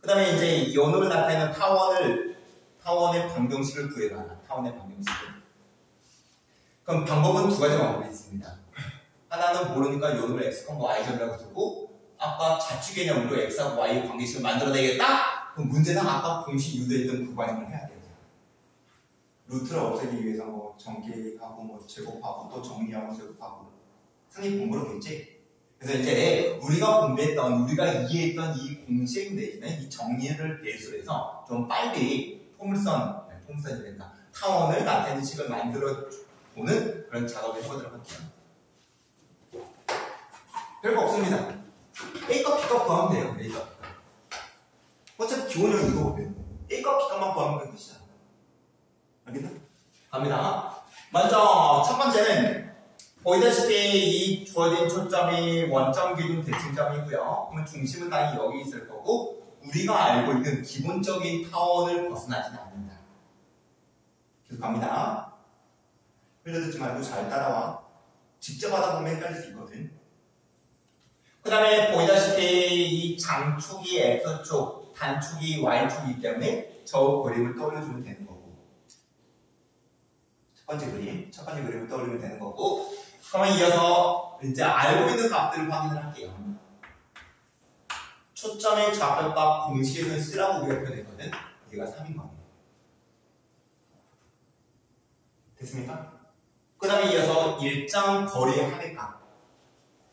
그 다음에 이제 요놈을 나타내는 타원의 방정식을 구해봐라. 타원의 방정식을. 그럼 방법은 두 가지 방법이 있습니다. 하나는 모르니까 요놈을 x컴마 y점이라고 두고 아까 자취 개념으로 x하고 y의 관계식을 만들어내겠다? 그럼 문제는 아까 공식 유도했던 그 과정을 해야 돼요. 루트를 없애기 위해서 뭐 정기하고 뭐 제곱하고 또 정리하고 제곱하고 선생님 공부로겠지? 그래서 이제 우리가 공부했던, 우리가 이해했던 이 공식 내지는 이 정리를 베이스로 해서 좀 빨리 포물선이 된다. 타원을 나타내는 식을 만들어 보는 그런 작업을 해보도록 할게요. 별거 없습니다. A값, B값 구하면 돼요. A값, B값. 어차피 기본형은 이거거든요. A값, B값만 구하면 끝이야. 알겠나? 갑니다. 먼저 첫 번째는 보이다시피 이 주어진 초점이 원점 기준 대칭점이고요. 그러면 중심은 당연히 여기 있을 거고 우리가 알고 있는 기본적인 타원을 벗어나지는 않는다. 계속 갑니다. 흘려듣지 말고 잘 따라와. 직접 하다 보면 헷갈릴 수 있거든. 그 다음에 보이다시피 이 장축이 X축, 단축이 Y축이기 때문에 저 그림을 떠올려주면 되는 거고 첫 번째 그림을 떠올리면 되는 거고 그러면 이어서 이제 알고 있는 값들을 확인을 할게요. 초점의 좌표값 공식에서는 C라고 우리가 표현했거든. 얘가 3인 거예요. 됐습니까? 그 다음에 이어서 일정 거리의 합의값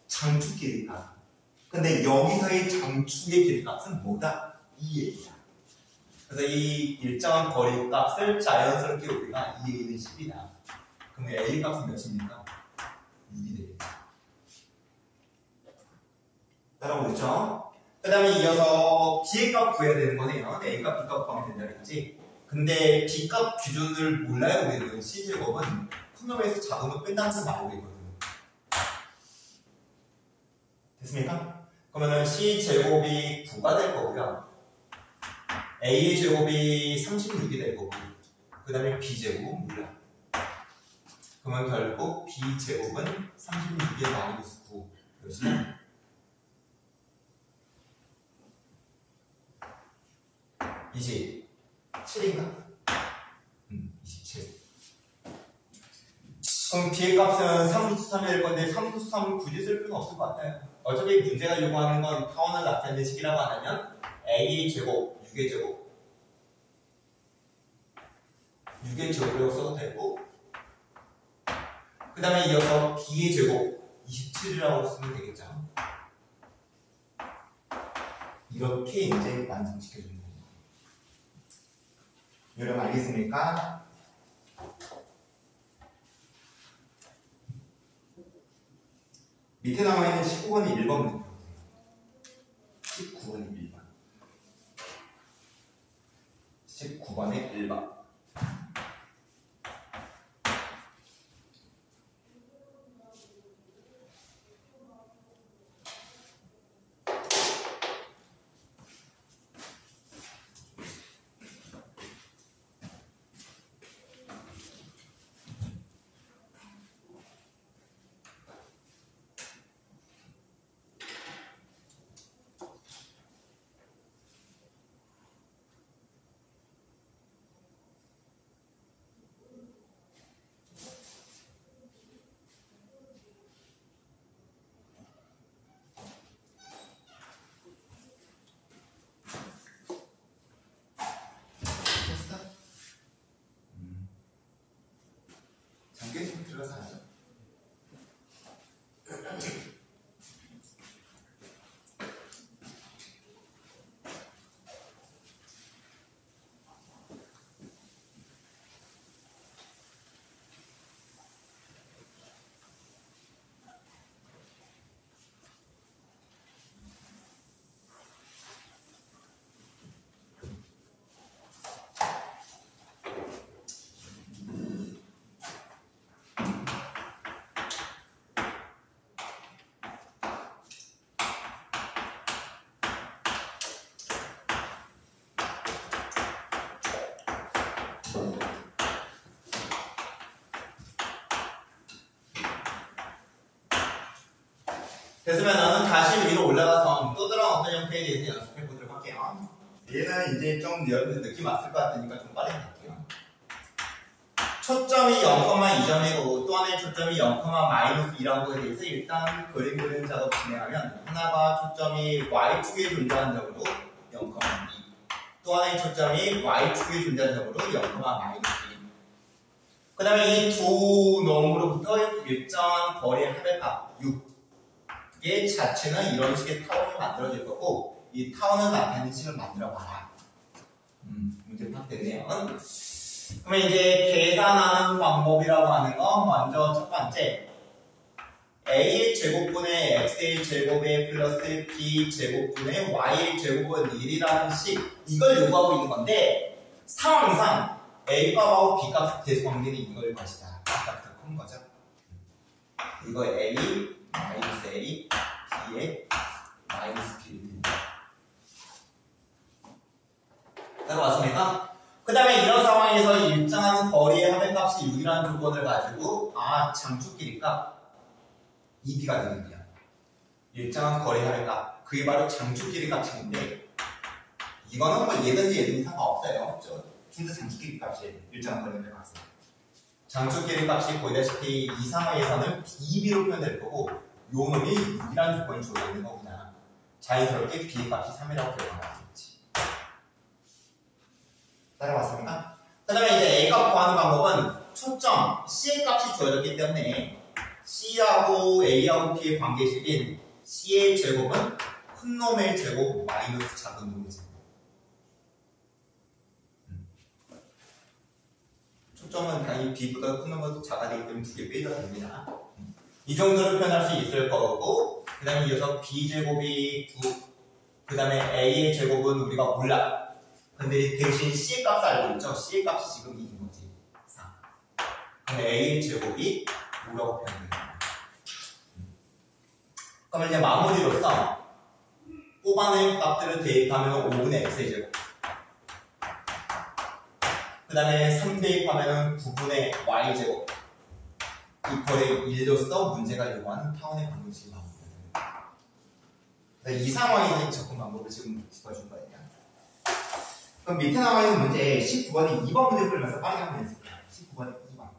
장축 길이값. 근데 여기서의 장축의 길이값은 뭐다? 2A다. 그래서 이 일정한 거리값을 자연스럽게 우리가 2A는 10이다. 그러면 A 값은 몇입니까? 6이 되겠다. 따라오겠죠? 그 다음에 이어서 B의 값 구해야 되는 거네요. A 값, B 값 구하면 된다 그랬지? 근데 B 값 기준을 몰라요, 우리는. C제곱은 큰 놈에서 작은 놈 뺀다는 걸 알고 있거든요. 됐습니까? 그러면 C제곱이 9가 될 거고요. A의 제곱이 36이 될 거고, 그 다음에 B제곱은 몰라. 그러면 결국 B제곱은 36의 마이너스 9. 그렇지? 27인가? 27. 그럼 B의 값은 3루트 3이 될 건데 3루트 3을 굳이 쓸 필요는 없을 것 같아요. 어차피 문제가 요구하는 건 타원을 나타내는 식이라고 하면 A의 제곱, 6의 제곱 6의 제곱이라고 써도 되고 그 다음에 이어서 B의 제곱 27이라고 쓰면 되겠죠. 이렇게 이제 완성시켜주는 거예요. 여러분 알겠습니까? 밑에 나와 있는 19번이 1번을 들어보세요. 19번이 1번. 19번에 1번. 계속 들어서 하죠. 됐으면 나는 다시 위로 올라가서 또 다른 어떤 형태에 대해서 연습해 보도록 할게요. 얘는 이제 좀 여러분들 느낌 왔을 것 같으니까 좀 빠르게 갈게요. 초점이 0,2점이고 또 하나의 초점이 0,-2라는 거에 대해서 일단 그림 그리는 작업 진행하면 하나가 초점이 y축에 존재하는 점으로 0,2 또 하나의 초점이 y축에 존재하는 점으로 0,-1 그 다음에 이 두 놈으로부터 일정한 거리의 합의값 6 얘 자체는 이런 식의 타원이 만들어질 거고 이 타원을 나타내는 식을 만들어봐라. 문제 파악됐네요. 그러면 이제 계산하는 방법이라고 하는 거 먼저 첫 번째 a의 제곱분의 x의 제곱에 플러스 b 제곱분의 y의 제곱은 1이라는 식 이걸 요구하고 있는 건데 상황상 a 값하고 b 값의 대수 관계는 이걸 것이다. b 값이 더 큰 거죠. 이거 a 마이너스 a b의 마이너스 b를 듭니다. 따라왔습니까? 그 다음에 이런 상황에서 일정한 거리의 합의값이 6이라는 조건을 가지고 장축 길이값 2b가 되겠네요. 일정한 거리의 합의값 그게 바로 장축 길이값인데 이거는 뭐 얘든지 얘든지 상관없어요. 진짜 장축 길이값이에요. 일정한 거리의 합의값은 장축 길이값이 보이다시피 이 상황에서는 b로 표현될 거고 요 놈이 6이라는 조건이 주어져 있는 거구나. 자연스럽게 b 값이 3이라고 결정하겠지. 따라왔습니까? 그 다음에 이제 A 값 구하는 방법은 초점 C의 값이 주어졌기 때문에 C하고 A하고 B의 관계식인 C의 제곱은 큰 놈의 제곱 마이너스 작은 놈의 제곱. 초점은 당연히 B보다 큰 놈보다 작아야 되기 때문에 두 개 빼줘야 됩니다. 이 정도로 표현할 수 있을 거고 그 다음에 이어서 B제곱이 9 그 다음에 A의 제곱은 우리가 몰라. 근데 대신 C의 값을 알고 있죠? C의 값이 지금 2인 거지. 4. 그럼 A의 제곱이 5라고 표현해요. 그러면 이제 마무리로서 뽑아낸 값들을 대입하면 5분의 X의 제곱. 그 다음에 3 대입하면 9분의 Y 제곱. 이퀄의 1로서 문제가 요구하는 타원의 방정식이 나옵니다. 이 상황에서 접근 방법을 지금 짚어준 거예요. 그럼 밑에 나와 있는 문제 19번에 2번 문제 풀면서 빠르게 한번 해볼게요. 19번에 2번.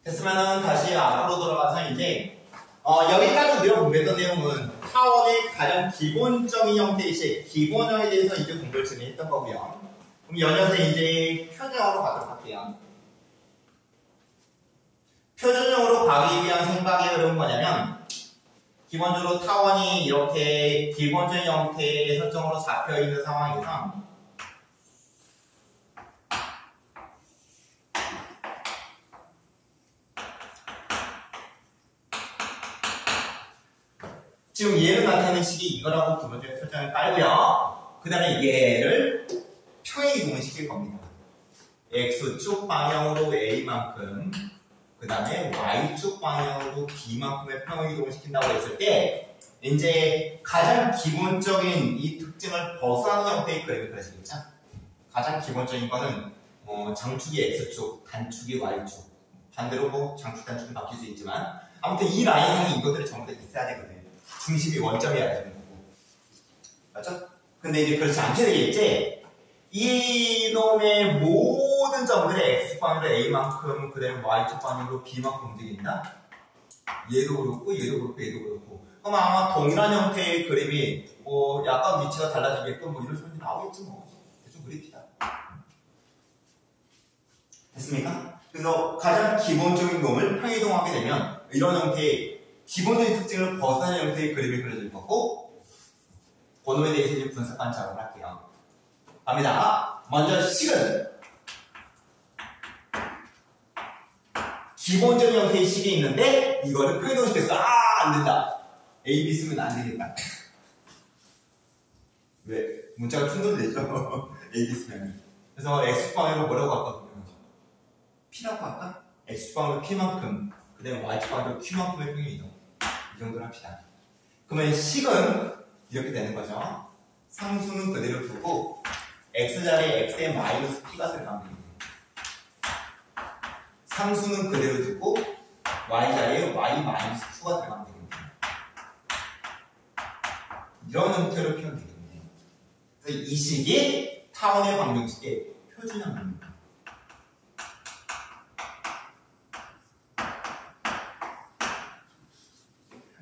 됐으면은 다시 앞으로 돌아가서 이제 여기까지 우리가 공부했던 내용은 타원의 가장 기본적인 형태의 식, 기본형에 대해서 이제 공부를 진행했던 거고요. 그럼 연이어서 이제 표준형으로 가도록 할게요. 표준형으로 가기 위한 생각의 흐름은 뭐냐면 기본적으로 타원이 이렇게 기본적인 형태의 설정으로 잡혀있는 상황에서 지금 얘를 나타내는 식이 이거라고 기본적인 설정을 깔고요. 그 다음에 얘를 평행 이동을 시킬 겁니다. X축 방향으로 A만큼, 그 다음에 Y축 방향으로 B만큼의 평행 이동을 시킨다고 했을 때, 이제 가장 기본적인 이 특징을 벗어나는 형태의 그림이 그려지겠죠? 가장 기본적인 거는 장축이 X축, 단축이 Y축. 반대로 뭐 장축, 단축이 바뀔 수 있지만, 아무튼 이 라인상에 이것들이 전부 다 있어야 되거든요. 중심이 원점이어야 되는 거고. 맞죠? 근데 이제 그렇지 않게 되겠지? 이놈의 모든 점들의 X방향으로 A만큼, 그 다음에 Y축 방향으로 B만큼 움직인다? 얘도 그렇고, 얘도 그렇고, 얘도 그렇고. 그럼 아마 동일한 형태의 그림이, 약간 위치가 달라지게끔 이런 소리 나오겠지 뭐. 대충 그립시다. 됐습니까? 그래서 가장 기본적인 놈을 평이동하게 되면 이런 형태의 기본적인 특징을 벗어나는 형태의 그림이 그려질 거고 그 놈에 대해서 이제 분석하는 작업을 할게요. 갑니다. 먼저 식은 기본적인 형태의 식이 있는데 이거를 평이동시켰어. 안 된다. A, B 쓰면 안 되겠다. 왜? 문자가 충돌되죠? A, B 쓰면. 그래서 X축방으로 뭐라고 할까? P라고 할까? X축방으로 P만큼, 그 다음에 Y축방으로 Q만큼의 평이동. 이 정도로 합시다. 그러면 식은 이렇게 되는 거죠. 상수는 그대로 두고 X자리에 X의 마이너스 P가 들어가면 됩니다. 상수는 그대로 두고 Y자리에 Y 마이너스 Q가 들어가면 되겠네요. 이런 형태로 표현되겠네요. 그래서 이 식이 타원의 방정식의 표준형입니다.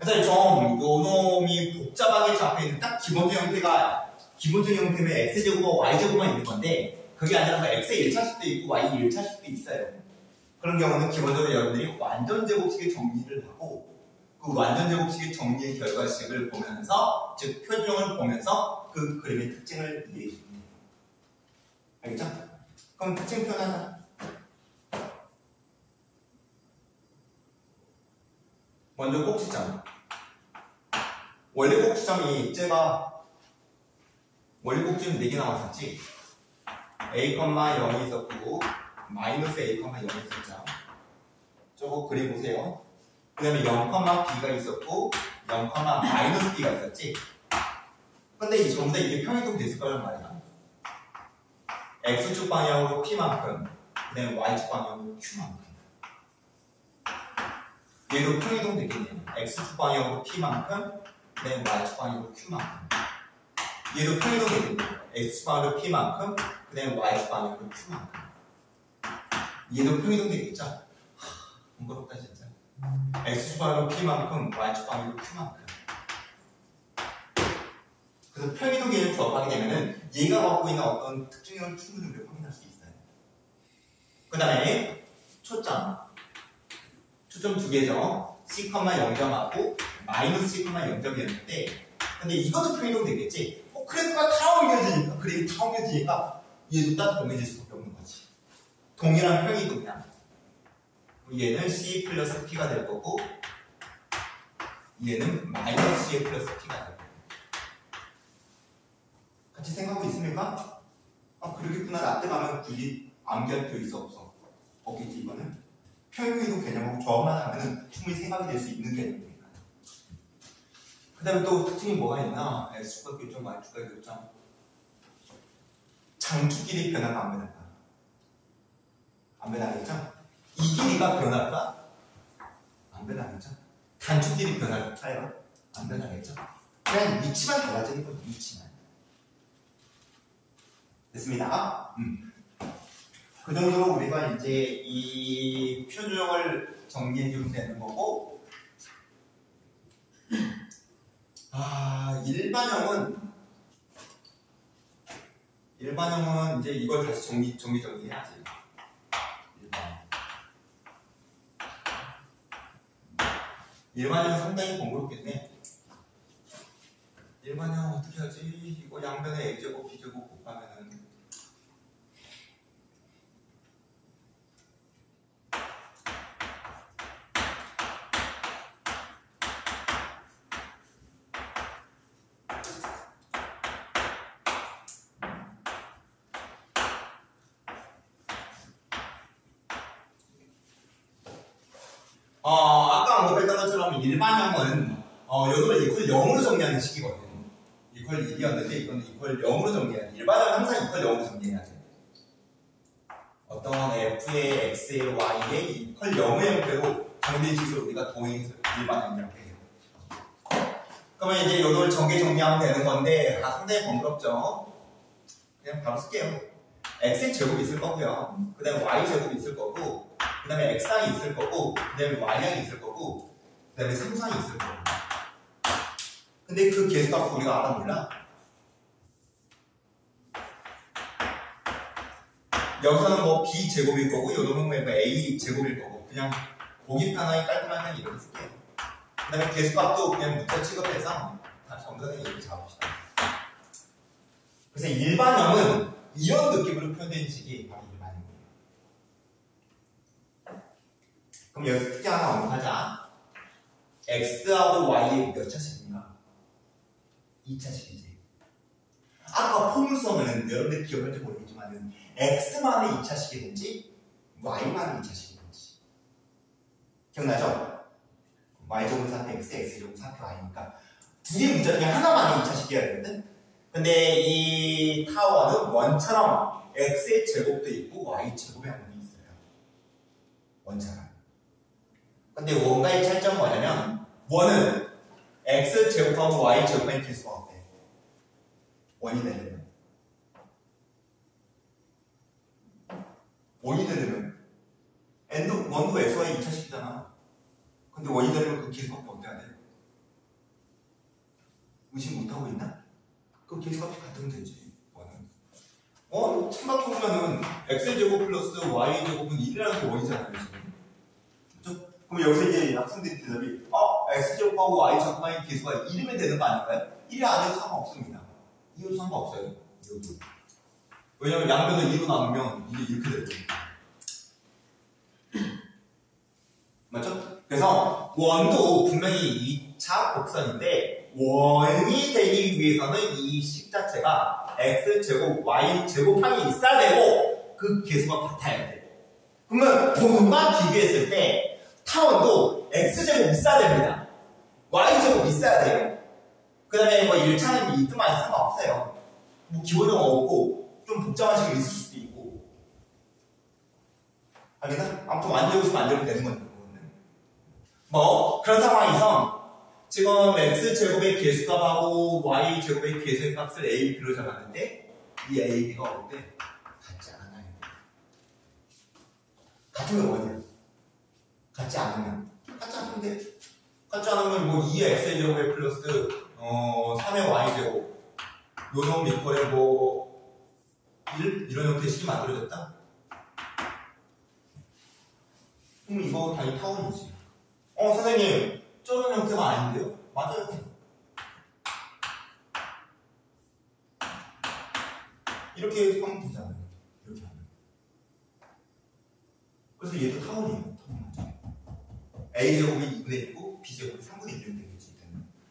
그래서 좀 요놈이 복잡하게 잡혀있는 딱 기본적인 형태면 X제곱과 Y제곱만 있는 건데 그게 아니라 X의 1차식도 있고 Y의 1차식도 있어요. 그런 경우는 기본적으로 여러분들이 완전제곱식의 정리를 하고 그 완전제곱식의 정리의 결과식을 보면서 즉 표준형을 보면서 그 그림의 특징을 이해해 줍니다. 알겠죠? 그럼 특징 표현하자. 먼저 꼭지점. 원래 꼭지점이 원래 꼭지는 4개 나왔었지. A, 0이 있었고 마이너스 A, 0이 있었죠. 저거 그림 보세요. 그 다음에 0,B가 있었고 0,-B가 있었지. 근데 이 전부 다 이게 평이동 됐을 거란 말이야. X축 방향으로 P만큼, 그 다음에 Y축 방향으로 Q만큼. 얘도 평이동 되겠네요. X축 방향으로 P만큼, 그 다음에 Y축 방향으로 Q만큼. 얘도 평이동 되겠네요. X축 방향으로 P만큼, 그 다음에 Y축 방향으로 Q만큼. 얘도 평이동 되겠죠? 번거롭다 진짜. X축 방향으로 P만큼, Y축 방향으로 Q만큼. 그래서 평이동 개념을 조합하게 되면은 얘가 갖고 있는 어떤 특징을 충분히 우리가 확인할 수 있어요. 그 다음에 초점 2개죠. C,0점하고 마이너스 C,0점이었는데 근데 이것도 평이동 되겠지. 그래프가 다 옮겨지니까 그래프 다 옮겨지니까 얘도 딱 옮겨질 수밖에 없는 거지. 동일한 평이동이야. 얘는 C 플러스 P가 될 거고 얘는 마이너스 C 플러스 P가 될 거고 같이 생각하고 있습니까? 그러겠구나. 나 때 가면 굳이 암기할 필요 있어 없어? 없겠지. 이거는 평이동 개념하고 조합만 하면 충분히 생각이 될 수 있는 개념입니다. 그 다음에 또 특징이 뭐가 있나? X축과 교점, Y축과 교점. 장축 길이 변화가 안 변할까? 안 변하겠죠? 이 길이가 변할까? 안 변하겠죠? 단축 길이 변할까요? 안 변하겠죠? 그냥 위치만 달라지는 거죠. 위치만. 됐습니다. 그 정도로 우리가 이제 이 표준형을 정리해 주면 되는 거고, 일반형은 이제 이걸 다시 정리해야지. 일반형은 상당히 번거롭겠네. 일반형 어떻게 하지? 이거 양변에 A제곱, B제곱 곱하면은 아까 언급했던 것처럼 일반형은 요거를 이퀄 0으로 정리하는 식이거든요. 이퀄 1이었는데 이건 이퀄 0으로 정리해야 돼. 일반형은 항상 이퀄 0으로 정리해야 돼. 어떤 f의 x의 y의 이퀄 0의 형태로 정리식으로 우리가 도형해서 일반형이라고 해요. 그러면 이제 요걸 정리하면 되는 건데 상당히 번거롭죠. 그냥 바로 쓸게요. x의 제곱이 있을 거고요. 그 다음에 y 제곱이 있을 거고, 그 다음에 x항이 있을 거고, 그 다음에 y항이 있을 거고, 그 다음에 상수항이 있을 거고. 근데 그 계수값을 우리가 알아 몰라? 여기서는 뭐 B 제곱일 거고 요놈은 뭐 A 제곱일 거고 그냥 보기 편하게 깔끔하게 이렇게 쓸게요. 그 다음에 개수값도 그냥 문자 취급해서 다 전부 다 이렇게 잡읍시다. 그래서 일반형은 이런 느낌으로 표현된 식이 바로 일반형이에요. 그럼 여기서 특징 하나 언급하자. X하고 Y의 몇 차식인가? 2차식이지. 아까 포물선은 여러분들 기억할지 모르겠지만 X만의 2차식이든지 Y만의 2차식이든지 기억나죠? Y제곱 4표 X, X제곱 4표 Y니까 두 개 문자 중에 하나만의 2차식이어야 되거든? 근데 이 타워는 원처럼 X의 제곱도 있고 Y 제곱의 항이 있어요. 원처럼. 근데 원과의 차이점은 뭐냐면 원은 X 제곱하고 Y 제곱의 개수가 어때? 원이 되려면 원도 X와 2차식이잖아. 근데 원이 되려면 그 개수값이 어때야 돼? 의심 못하고 있나? 그 개수값이 같으면 되지. 원은 생각해보면은 X제곱 플러스 Y제곱은 1이라는 게 원이잖아요. 그렇죠? 그럼 여기서 이제 학생들이 대답이 X제곱하고 Y제곱의 개수가 1이면 되는 거 아닐까요? 1이 안 해도 상관없습니다. 이것도 상관없어요. 이것도. 왜냐면 양변을 2로 나누면 이게 이렇게 되거든요. 맞죠? 그래서 원도 분명히 2차 곡선인데 원이 되기 위해서는 이 식 자체가 X제곱, Y제곱항이 있어야 되고 그 개수가 같아야 돼. 그러면 원과 비교했을 때 타원도 X제곱 있어야 됩니다. Y제곱 있어야 돼요. 그 다음에 뭐 1차는 있더만 상관없어요. 뭐 기본형은 없고 좀 복잡한 식이 있을 수도 있고. 알겠나? 아무튼 만들고 싶으면 만들면 되는 거니까. 뭐 그런 상황에서 지금 X제곱의 개수값하고 Y제곱의 개수의 값을 A, B로 잡았는데 이 A, B가 어때? 같지 않아요. 같으면 뭐야 돼요? 같지 않으면 돼. 같지 않으면 뭐 2의 X제곱에 플러스 3의 Y제곱 요놈 이퀄에 뭐 1? 이런 형태의 식이 만들어졌다? 그럼 이거 당연히 타원이지. 선생님 저런 형태가 아닌데요? 맞아요. 이렇게 하면 되잖아요. 이렇게 하면. 그래서 얘도 타원이에요. A제곱이 2분의 1이고 B제곱이 3분의 1이 되겠지.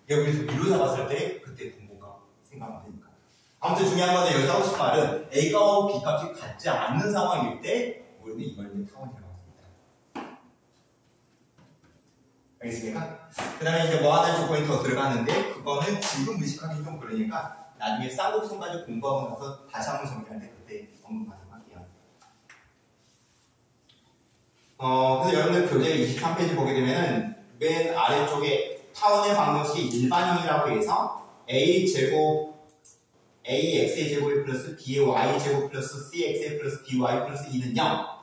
얘가 그래서 미로 잡았을 때 그때 분모가 생각하면 되니까. 아무튼 중요한 건 여기서 하고 싶은 말은 A값과 B값이 같지 않는 상황일 때 우리는 이걸 이제 타원이라고 합니다. 알겠습니까? 그 다음에 이제 뭐 하나 조건이 더 들어가는데 그거는 지금 의식하기 좀 그러니까 나중에 쌍곡선까지 공부하고 나서 다시 한번 정리할 때 그때 언급하도록 할게요. 그래서 여러분들 교재 23페이지 보게 되면은 맨 아래쪽에 타원의 방정식이 일반형이라고 해서 Ax의 제곱이 플러스 B의 Y제곱 플러스 CX의 플러스 BY 플러스 2는 0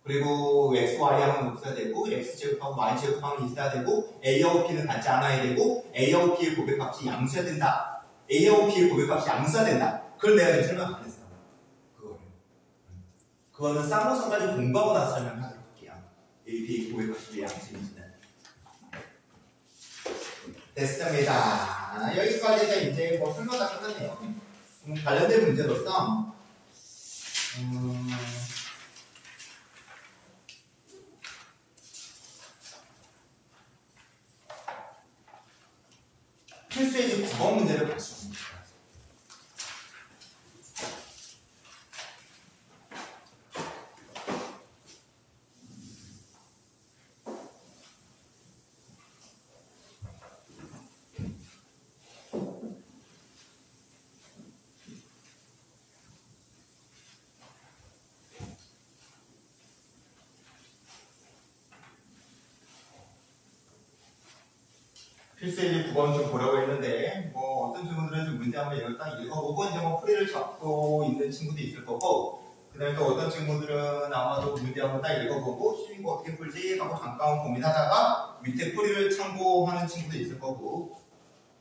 그리고 X, Y하고는 없어야 되고 X제곱하고 Y제곱하고는 있어야 되고 A하고 P는 같지 않아야 되고 A하고 P의 고백값이 양수해야 된다. A하고 P의 고백값이 양수해야 된다. 그걸 내가 설명 안 했어. 그거는 쌍곡선까지 공부하고 나서 설명하도록 할게요. A, P의 고백값이 왜 양수인지는. 됐습니다. 여기까지 해서 이제 뭐 설명 다 끝났네요. 관련된 문제로서 필수의 9번 문제를 봤습니다. 필수의 9번 좀 보려고 했는데 뭐 어떤 친구들은 좀 문제 한번 여기 딱 읽어보고 이제 뭐 풀이를 잡고 있는 친구도 있을 거고 그 다음에 또 어떤 친구들은 아마도 문제 한번 딱 읽어보고 이거 어떻게 풀지 하고 잠깐 고민하다가 밑에 풀이를 참고하는 친구도 있을 거고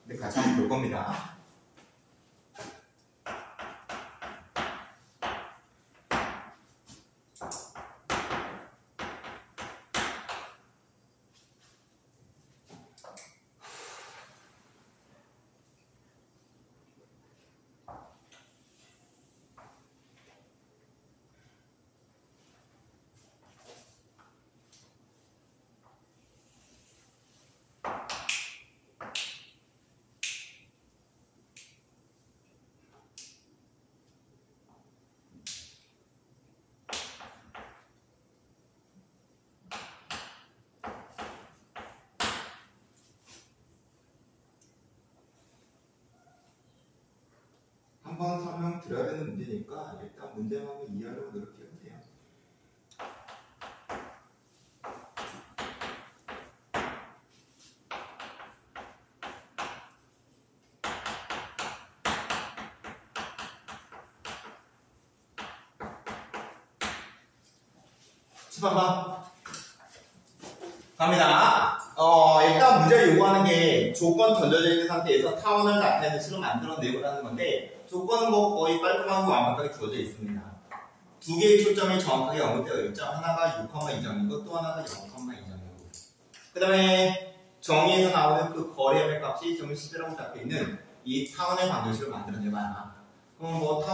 근데 같이 한번 볼 겁니다. 들어야 되는 문제니까 일단 문제만 한번 이해하려고 노력해보세요. 봐봐. 갑니다. 일단 문제를 요구하는 게 조건 던져져 있는 상태에서 타원을 나타내는 식으로 만들어내보라는 건데, 조건은 뭐 거의 깔끔하고 완벽하게 주어져 있습니다. 두 개의 초점이 정확하게 언급되어 있죠. 하나가 6,2점이고 또 하나가 0,2점이고. 그 다음에 정의에서 나오는 그 거리의 값이 점을 10이라고 잡혀 있는 이 타원의 방정식을 만들어내봐야. 그럼 뭐